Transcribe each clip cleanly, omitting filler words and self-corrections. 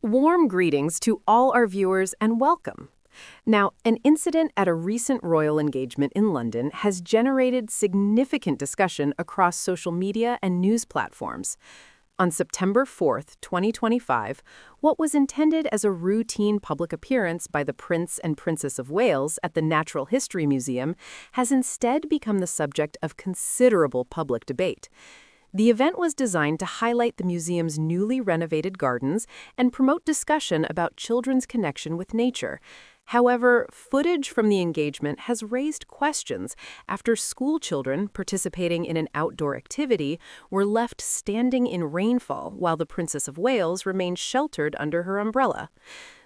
Warm greetings to all our viewers and welcome. Now, an incident at a recent royal engagement in London has generated significant discussion across social media and news platforms. On September 4th, 2025, what was intended as a routine public appearance by the Prince and Princess of Wales at the Natural History Museum has instead become the subject of considerable public debate. The event was designed to highlight the museum's newly renovated gardens and promote discussion about children's connection with nature. However, footage from the engagement has raised questions after school children participating in an outdoor activity were left standing in rainfall while the Princess of Wales remained sheltered under her umbrella.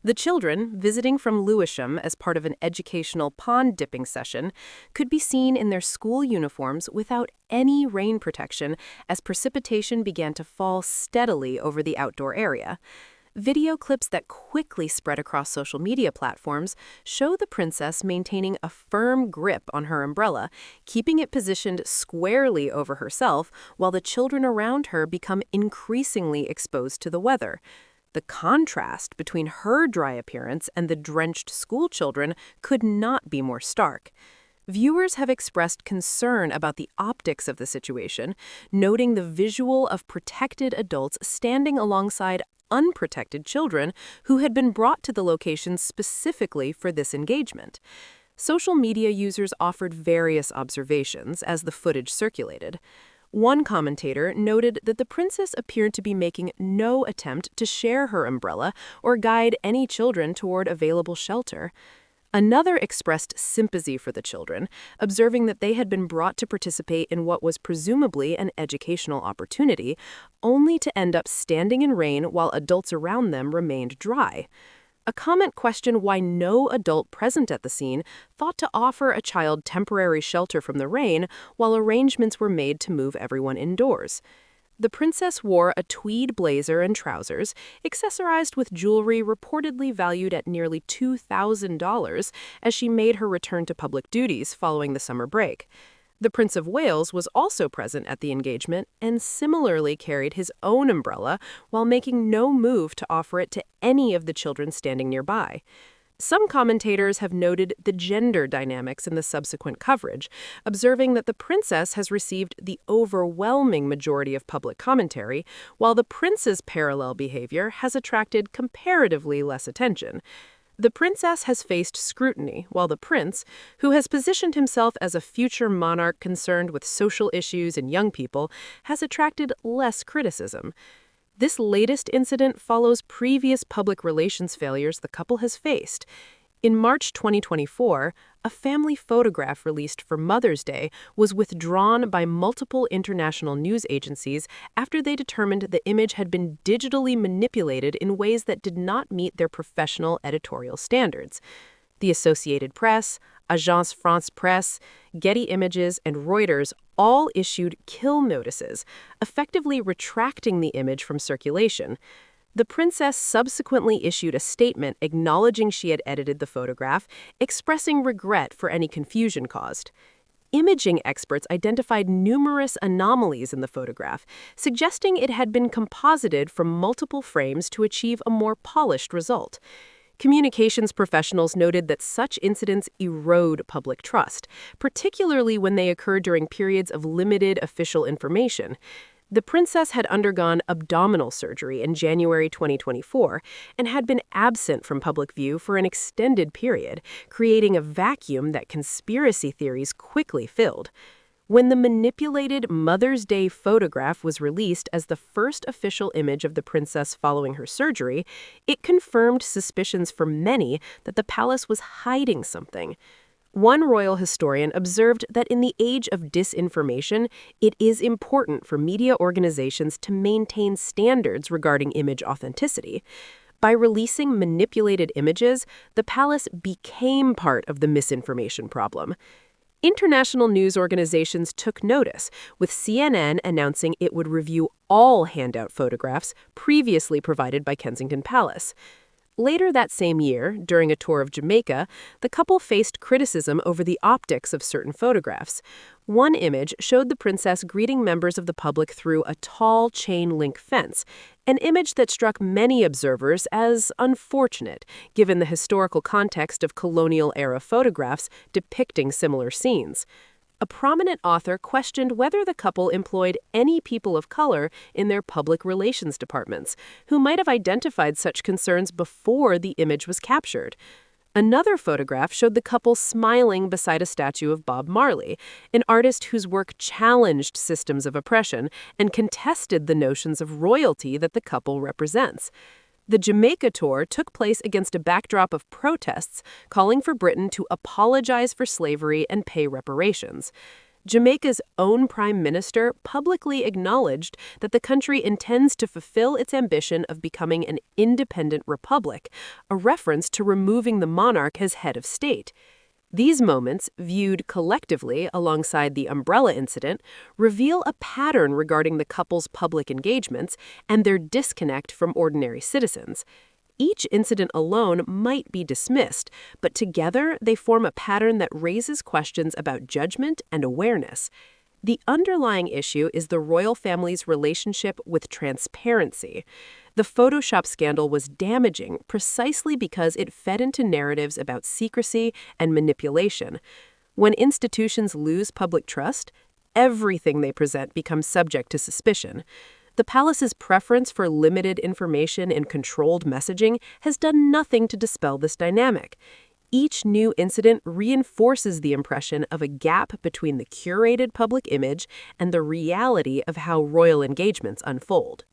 The children, visiting from Lewisham as part of an educational pond dipping session, could be seen in their school uniforms without any rain protection as precipitation began to fall steadily over the outdoor area. Video clips that quickly spread across social media platforms show the princess maintaining a firm grip on her umbrella, keeping it positioned squarely over herself while the children around her become increasingly exposed to the weather. The contrast between her dry appearance and the drenched school children could not be more stark. Viewers have expressed concern about the optics of the situation, noting the visual of protected adults standing alongside unprotected children who had been brought to the location specifically for this engagement. Social media users offered various observations as the footage circulated. One commentator noted that the princess appeared to be making no attempt to share her umbrella or guide any children toward available shelter. Another expressed sympathy for the children, observing that they had been brought to participate in what was presumably an educational opportunity, only to end up standing in rain while adults around them remained dry. A comment questioned why no adult present at the scene thought to offer a child temporary shelter from the rain while arrangements were made to move everyone indoors. The princess wore a tweed blazer and trousers, accessorized with jewelry reportedly valued at nearly $2,000 as she made her return to public duties following the summer break. The Prince of Wales was also present at the engagement and similarly carried his own umbrella while making no move to offer it to any of the children standing nearby. Some commentators have noted the gender dynamics in the subsequent coverage, observing that the princess has received the overwhelming majority of public commentary, while the prince's parallel behavior has attracted comparatively less attention. The princess has faced scrutiny, while the prince, who has positioned himself as a future monarch concerned with social issues and young people, has attracted less criticism. This latest incident follows previous public relations failures the couple has faced. In March 2024, a family photograph released for Mother's Day was withdrawn by multiple international news agencies after they determined the image had been digitally manipulated in ways that did not meet their professional editorial standards. The Associated Press, Agence France-Presse, Getty Images, and Reuters all issued kill notices, effectively retracting the image from circulation. The princess subsequently issued a statement acknowledging she had edited the photograph, expressing regret for any confusion caused. Imaging experts identified numerous anomalies in the photograph, suggesting it had been composited from multiple frames to achieve a more polished result. Communications professionals noted that such incidents erode public trust, particularly when they occur during periods of limited official information. The princess had undergone abdominal surgery in January 2024 and had been absent from public view for an extended period, creating a vacuum that conspiracy theories quickly filled. When the manipulated Mother's Day photograph was released as the first official image of the princess following her surgery, it confirmed suspicions for many that the palace was hiding something. One royal historian observed that in the age of disinformation, it is important for media organizations to maintain standards regarding image authenticity. By releasing manipulated images, the palace became part of the misinformation problem. International news organizations took notice, with CNN announcing it would review all handout photographs previously provided by Kensington Palace. Later that same year, during a tour of Jamaica, the couple faced criticism over the optics of certain photographs. One image showed the princess greeting members of the public through a tall chain-link fence, an image that struck many observers as unfortunate, given the historical context of colonial-era photographs depicting similar scenes. A prominent author questioned whether the couple employed any people of color in their public relations departments, who might have identified such concerns before the image was captured. Another photograph showed the couple smiling beside a statue of Bob Marley, an artist whose work challenged systems of oppression and contested the notions of royalty that the couple represents. The Jamaica tour took place against a backdrop of protests calling for Britain to apologize for slavery and pay reparations. Jamaica's own prime minister publicly acknowledged that the country intends to fulfill its ambition of becoming an independent republic, a reference to removing the monarch as head of state. These moments, viewed collectively alongside the umbrella incident, reveal a pattern regarding the couple's public engagements and their disconnect from ordinary citizens. Each incident alone might be dismissed, but together they form a pattern that raises questions about judgment and awareness. The underlying issue is the royal family's relationship with transparency. The Photoshop scandal was damaging precisely because it fed into narratives about secrecy and manipulation. When institutions lose public trust, everything they present becomes subject to suspicion. The palace's preference for limited information and controlled messaging has done nothing to dispel this dynamic. Each new incident reinforces the impression of a gap between the curated public image and the reality of how royal engagements unfold.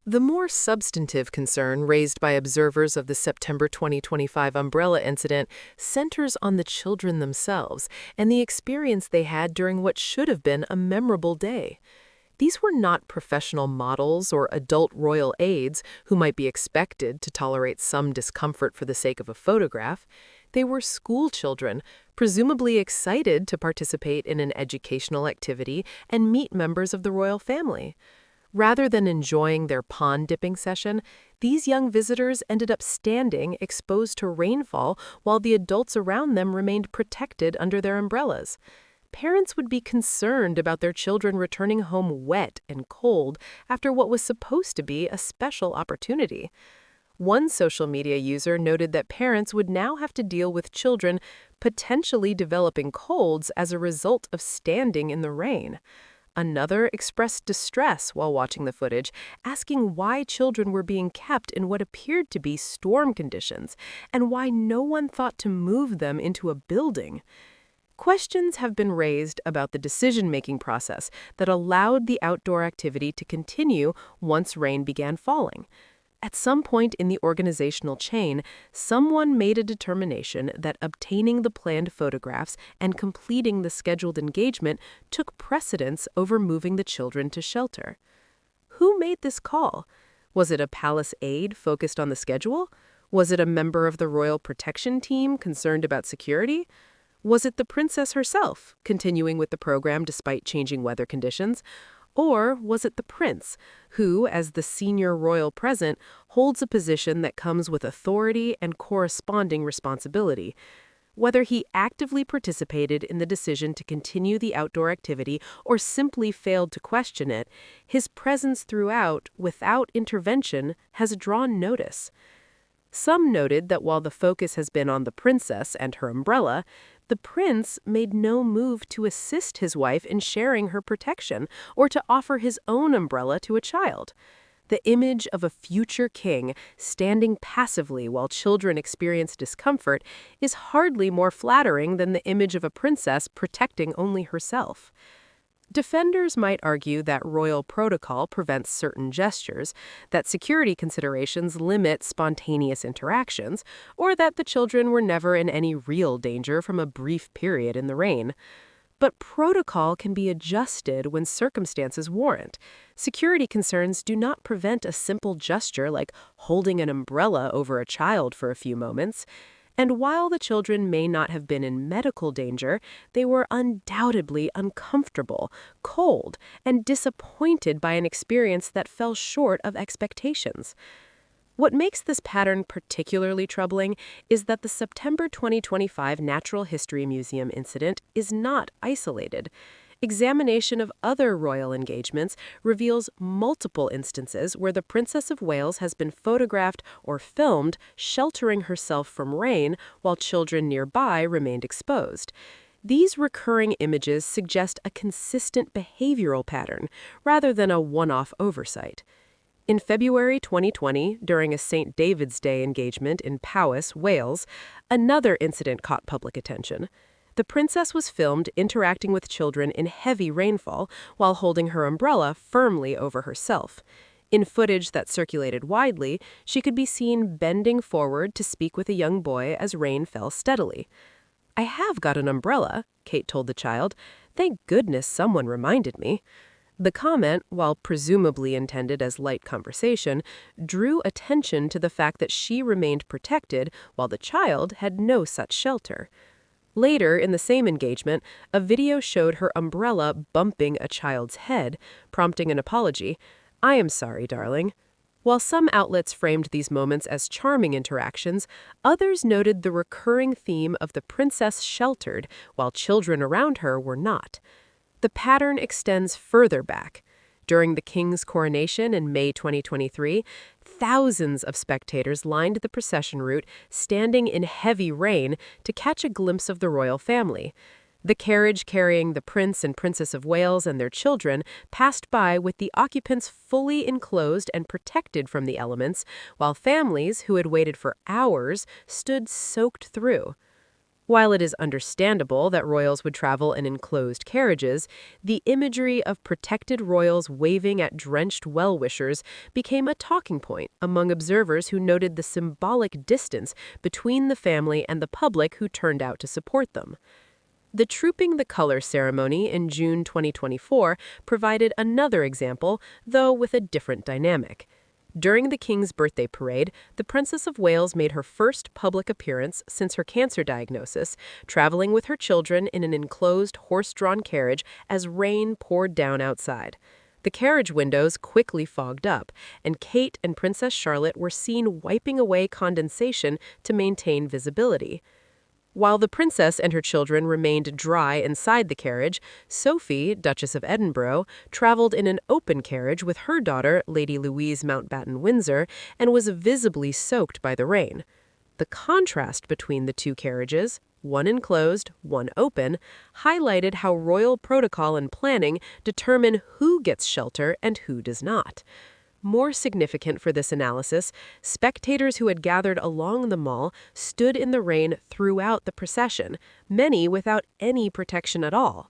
The more substantive concern raised by observers of the September 2025 umbrella incident centers on the children themselves and the experience they had during what should have been a memorable day. These were not professional models or adult royal aides who might be expected to tolerate some discomfort for the sake of a photograph. They were school children, presumably excited to participate in an educational activity and meet members of the royal family. Rather than enjoying their pond-dipping session, these young visitors ended up standing exposed to rainfall while the adults around them remained protected under their umbrellas. Parents would be concerned about their children returning home wet and cold after what was supposed to be a special opportunity. One social media user noted that parents would now have to deal with children potentially developing colds as a result of standing in the rain. Another expressed distress while watching the footage, asking why children were being kept in what appeared to be storm conditions and why no one thought to move them into a building. Questions have been raised about the decision-making process that allowed the outdoor activity to continue once rain began falling. At some point in the organizational chain, someone made a determination that obtaining the planned photographs and completing the scheduled engagement took precedence over moving the children to shelter. Who made this call? Was it a palace aide focused on the schedule? Was it a member of the royal protection team concerned about security? Was it the princess herself, continuing with the program despite changing weather conditions? Or was it the prince, who, as the senior royal present, holds a position that comes with authority and corresponding responsibility? Whether he actively participated in the decision to continue the outdoor activity or simply failed to question it, his presence throughout, without intervention, has drawn notice. Some noted that while the focus has been on the princess and her umbrella, the prince made no move to assist his wife in sharing her protection or to offer his own umbrella to a child. The image of a future king standing passively while children experience discomfort is hardly more flattering than the image of a princess protecting only herself. Defenders might argue that royal protocol prevents certain gestures, that security considerations limit spontaneous interactions, or that the children were never in any real danger from a brief period in the rain. But protocol can be adjusted when circumstances warrant. Security concerns do not prevent a simple gesture like holding an umbrella over a child for a few moments. And while the children may not have been in medical danger, they were undoubtedly uncomfortable, cold, and disappointed by an experience that fell short of expectations. What makes this pattern particularly troubling is that the September 2025 Natural History Museum incident is not isolated. Examination of other royal engagements reveals multiple instances where the Princess of Wales has been photographed or filmed sheltering herself from rain while children nearby remained exposed. These recurring images suggest a consistent behavioral pattern rather than a one-off oversight. In February 2020, during a St. David's Day engagement in Powys, Wales, another incident caught public attention. The princess was filmed interacting with children in heavy rainfall while holding her umbrella firmly over herself. In footage that circulated widely, she could be seen bending forward to speak with a young boy as rain fell steadily. "I have got an umbrella," Kate told the child. "Thank goodness someone reminded me." The comment, while presumably intended as light conversation, drew attention to the fact that she remained protected while the child had no such shelter. Later, in the same engagement, a video showed her umbrella bumping a child's head, prompting an apology. "I am sorry, darling." While some outlets framed these moments as charming interactions, others noted the recurring theme of the princess sheltered while children around her were not. The pattern extends further back. During the king's coronation in May 2023, thousands of spectators lined the procession route, standing in heavy rain to catch a glimpse of the royal family. The carriage carrying the Prince and Princess of Wales and their children passed by with the occupants fully enclosed and protected from the elements, while families who had waited for hours stood soaked through. While it is understandable that royals would travel in enclosed carriages, the imagery of protected royals waving at drenched well-wishers became a talking point among observers who noted the symbolic distance between the family and the public who turned out to support them. The Trooping the Color ceremony in June 2024 provided another example, though with a different dynamic. During the King's birthday parade, the Princess of Wales made her first public appearance since her cancer diagnosis, traveling with her children in an enclosed horse-drawn carriage as rain poured down outside. The carriage windows quickly fogged up, and Kate and Princess Charlotte were seen wiping away condensation to maintain visibility. While the princess and her children remained dry inside the carriage, Sophie, Duchess of Edinburgh, traveled in an open carriage with her daughter, Lady Louise Mountbatten-Windsor, and was visibly soaked by the rain. The contrast between the two carriages, one enclosed, one open, highlighted how royal protocol and planning determine who gets shelter and who does not. More significant for this analysis, spectators who had gathered along the mall stood in the rain throughout the procession, many without any protection at all.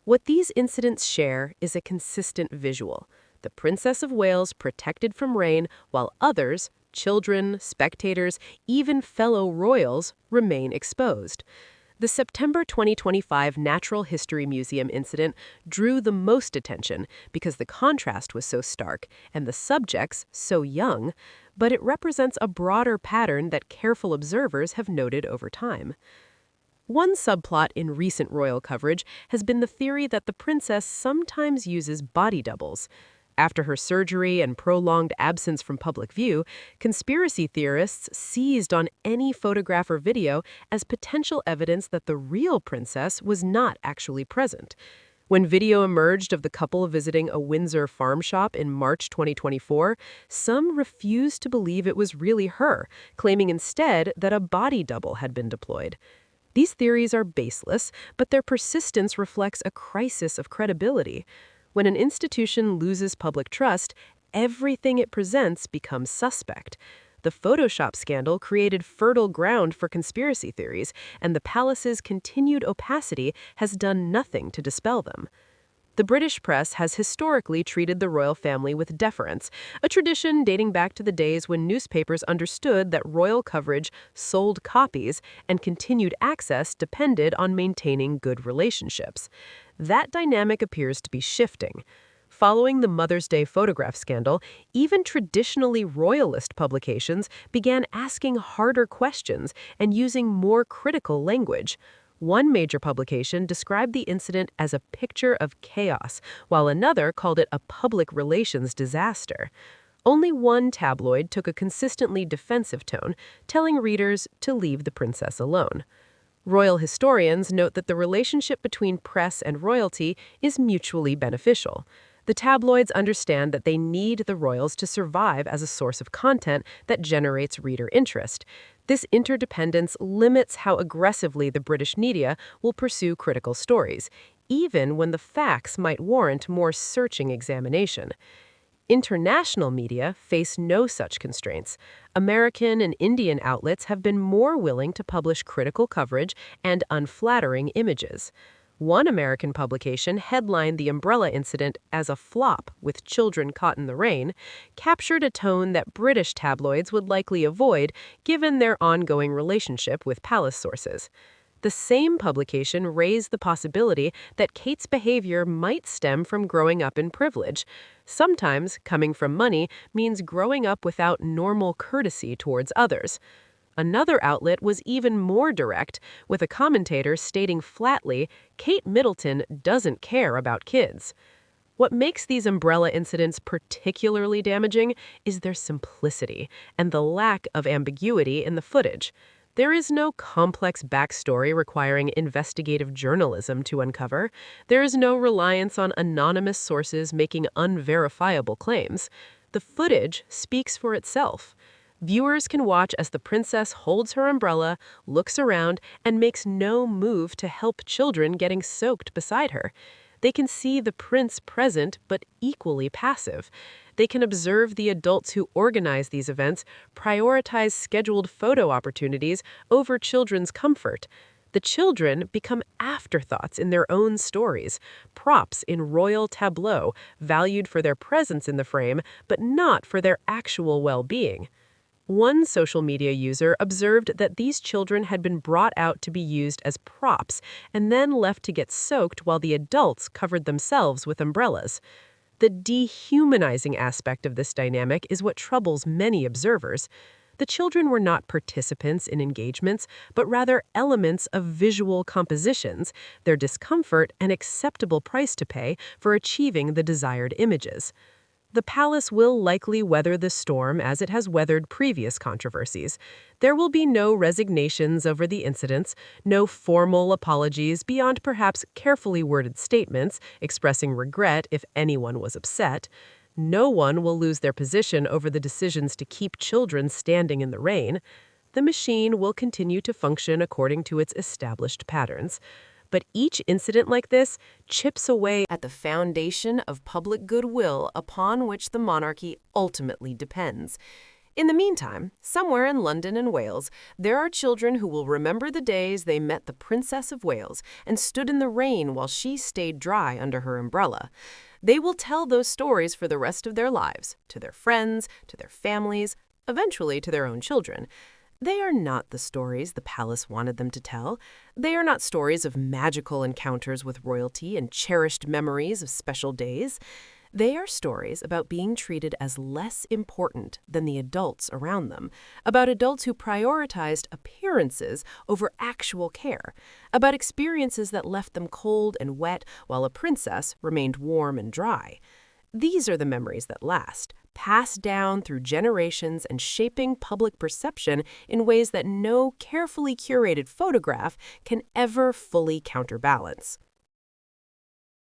What these incidents share is a consistent visual. The Princess of Wales protected from rain, while others, children, spectators, even fellow royals, remain exposed. The September 2025 Natural History Museum incident drew the most attention because the contrast was so stark and the subjects so young, but it represents a broader pattern that careful observers have noted over time. One subplot in recent royal coverage has been the theory that the princess sometimes uses body doubles. After her surgery and prolonged absence from public view, conspiracy theorists seized on any photograph or video as potential evidence that the real princess was not actually present. When video emerged of the couple visiting a Windsor farm shop in March 2024, some refused to believe it was really her, claiming instead that a body double had been deployed. These theories are baseless, but their persistence reflects a crisis of credibility. When an institution loses public trust, everything it presents becomes suspect. The Photoshop scandal created fertile ground for conspiracy theories, and the palace's continued opacity has done nothing to dispel them. The British press has historically treated the royal family with deference, a tradition dating back to the days when newspapers understood that royal coverage sold copies and continued access depended on maintaining good relationships. That dynamic appears to be shifting. Following the Mother's Day photograph scandal, even traditionally royalist publications began asking harder questions and using more critical language. One major publication described the incident as a picture of chaos, while another called it a public relations disaster. Only one tabloid took a consistently defensive tone, telling readers to leave the princess alone. Royal historians note that the relationship between press and royalty is mutually beneficial. The tabloids understand that they need the royals to survive as a source of content that generates reader interest. This interdependence limits how aggressively the British media will pursue critical stories, even when the facts might warrant more searching examination. International media face no such constraints. American and Indian outlets have been more willing to publish critical coverage and unflattering images. One American publication headlined the umbrella incident as a flop with children caught in the rain, captured a tone that British tabloids would likely avoid given their ongoing relationship with palace sources. The same publication raised the possibility that Kate's behavior might stem from growing up in privilege. Sometimes, coming from money means growing up without normal courtesy towards others. Another outlet was even more direct, with a commentator stating flatly, Kate Middleton doesn't care about kids. What makes these umbrella incidents particularly damaging is their simplicity and the lack of ambiguity in the footage. There is no complex backstory requiring investigative journalism to uncover. There is no reliance on anonymous sources making unverifiable claims. The footage speaks for itself. Viewers can watch as the princess holds her umbrella, looks around, and makes no move to help children getting soaked beside her. They can see the prince present but equally passive. They can observe the adults who organize these events prioritize scheduled photo opportunities over children's comfort. The children become afterthoughts in their own stories, props in royal tableau, valued for their presence in the frame, but not for their actual well-being. One social media user observed that these children had been brought out to be used as props and then left to get soaked while the adults covered themselves with umbrellas. The dehumanizing aspect of this dynamic is what troubles many observers. The children were not participants in engagements, but rather elements of visual compositions, their discomfort an acceptable price to pay for achieving the desired images. The palace will likely weather the storm as it has weathered previous controversies. There will be no resignations over the incidents, no formal apologies beyond perhaps carefully worded statements expressing regret if anyone was upset. No one will lose their position over the decisions to keep children standing in the rain. The machine will continue to function according to its established patterns. But each incident like this chips away at the foundation of public goodwill upon which the monarchy ultimately depends. In the meantime, somewhere in London and Wales, there are children who will remember the days they met the Princess of Wales and stood in the rain while she stayed dry under her umbrella. They will tell those stories for the rest of their lives, to their friends, to their families, eventually to their own children. They are not the stories the palace wanted them to tell. They are not stories of magical encounters with royalty and cherished memories of special days. They are stories about being treated as less important than the adults around them, about adults who prioritized appearances over actual care, about experiences that left them cold and wet while a princess remained warm and dry. These are the memories that last, passed down through generations and shaping public perception in ways that no carefully curated photograph can ever fully counterbalance.